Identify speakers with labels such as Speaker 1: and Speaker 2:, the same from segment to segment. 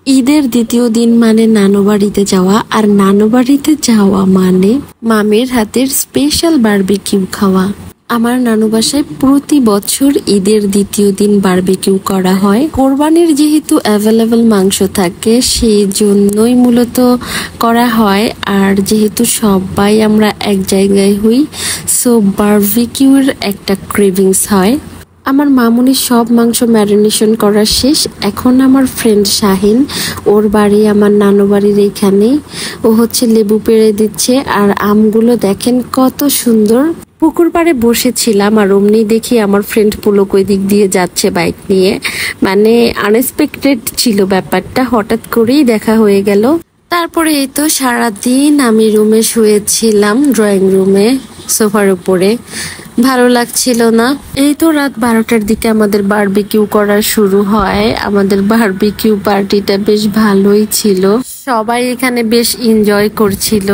Speaker 1: ঈদের দ্বিতীয় দিন মানে নানু বাড়িতে যাওয়া, আর নানু বাড়িতে যাওয়া মানে মামির হাতের স্পেশাল বারবিকিউ খাওয়া। আমার নানু বাসায় প্রতি বছর ঈদের দ্বিতীয় দিন বারবিকিউ করা হয়। কোরবানির যেহেতু অ্যাভেলেবল মাংস থাকে সেই জন্যই মূলত করা হয়। আর যেহেতু সবাই আমরা এক জায়গায় হই, সো বারবিকিউর একটা ক্রেভিংস হয়। আমার মামুনি সব মাংস ম্যারিনেশন করা শেষ। এখন আমার ফ্রেন্ড শাহিন, ওর বাড়ি আমার নানু বাড়ির এইখানে, ও হচ্ছে লেবু পেড়ে দিচ্ছে। আর আমগুলো দেখেন কত সুন্দর। পুকুর পাড়ে বসেছিলাম আর অমনি দেখি আমার ফ্রেন্ড পুলক ওই দিক দিয়ে যাচ্ছে বাইক নিয়ে। মানে আনএক্সপেক্টেড ছিল ব্যাপারটা, হঠাৎ করেই দেখা হয়ে গেল। তারপরে এই তো সারাদিন আমি রুমে শুয়েছিলাম, ড্রয়িং রুমে সোফার উপরে, ভালো লাগছিল না। এই তো রাত 12টার দিকে আমাদের বারবিকিউ করা শুরু হয়। আমাদের বারবিকিউ পার্টিটা বেশ ভালোই ছিল, সবাই এখানে বেশ এনজয় করছিল।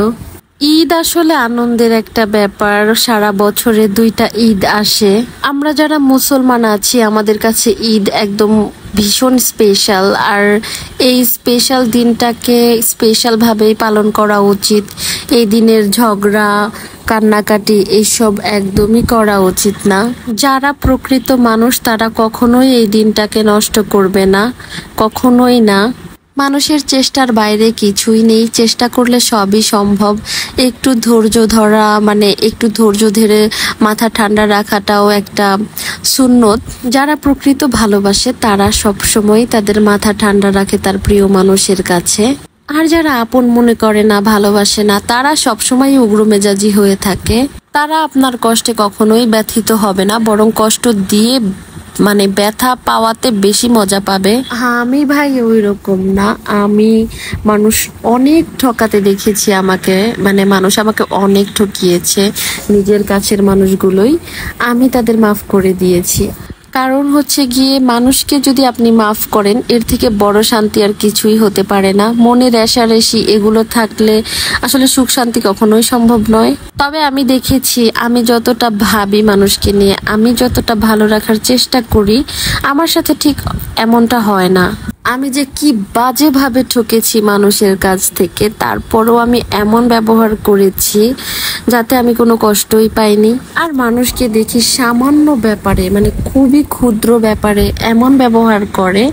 Speaker 1: ঈদ আসলে আনন্দের একটা ব্যাপার, সারা বছরে 2টা ঈদ আসে। আমরা যারা মুসলমান আছি আমাদের কাছে ঈদ একদম ভীষণ স্পেশাল, আর এই স্পেশাল দিনটাকে স্পেশাল ভাবেই পালন করা উচিত। এই দিনের ঝগড়া কান্নাকাটি এইসব একদমই করা উচিত না। যারা প্রকৃত মানুষ তারা কখনোই এই দিনটাকে নষ্ট করবে না, কখনোই না। মানুষের চেষ্টার বাইরে কিছুই নেই, চেষ্টা করলে সবই সম্ভব। একটু ধৈর্য ধরা, মানে একটু ধৈর্য ধরে মাথা ঠান্ডা রাখাটাও একটা সুন্নত। যারা প্রকৃত ভালোবাসে তারা সবসময় তাদের মাথা ঠান্ডা রাখে তার প্রিয় মানুষের কাছে। আর যারা আপন মনে করে না, ভালোবাসে না, তারা সবসময় উগ্র মেজাজি হয়ে থাকে। তারা আপনার কষ্টে কখনোই ব্যথিত হবে না, বরং কষ্ট দিয়ে মানে ব্যথা পাওয়াতে বেশি মজা পাবে। আমি ভাই ওই রকম না। আমি মানুষ অনেক ঠকাতে দেখেছি আমাকে, মানে মানুষ আমাকে অনেক ঠকিয়েছে, নিজের কাছের মানুষগুলোই। আমি তাদের মাফ করে দিয়েছি। কারণ হচ্ছে গিয়ে মানুষকে যদি আপনি মাফ করেন, এর থেকে বড় শান্তি আর কিছুই হতে পারে না। মনে রেষারেষি এগুলো থাকলে আসলে সুখ শান্তি কখনোই সম্ভব নয়। তবে আমি দেখেছি, আমি যতটা ভাবি মানুষকে নিয়ে, আমি যতটা ভালো রাখার চেষ্টা করি, আমার সাথে ঠিক এমনটা হয় না। আমি যে কি বাজেভাবে ঠকেছি মানুষের কাছ থেকে, তারপরও আমি এমন ব্যবহার করেছি যাতে আমি কোনো কষ্টই পাইনি। আর মানুষকে দেখি সামান্য ব্যাপারে, মানে খুবই ক্ষুদ্র ব্যাপারে এমন ব্যবহার করে,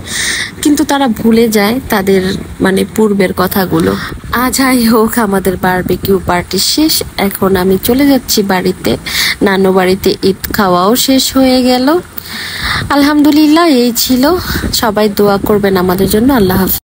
Speaker 1: কিন্তু তারা ভুলে যায় তাদের মানে পূর্বের কথাগুলো। যাই হোক, আমাদের বারবিকিউ পার্টি শেষ। এখন আমি চলে যাচ্ছি বাড়িতে। নানু বাড়িতে ঈদ খাওয়াও শেষ হয়ে গেল। আলহামদুলিল্লাহ, এই ছিল। সবাই দোয়া করবেন আমাদের জন্য। আল্লাহ হাফেজ।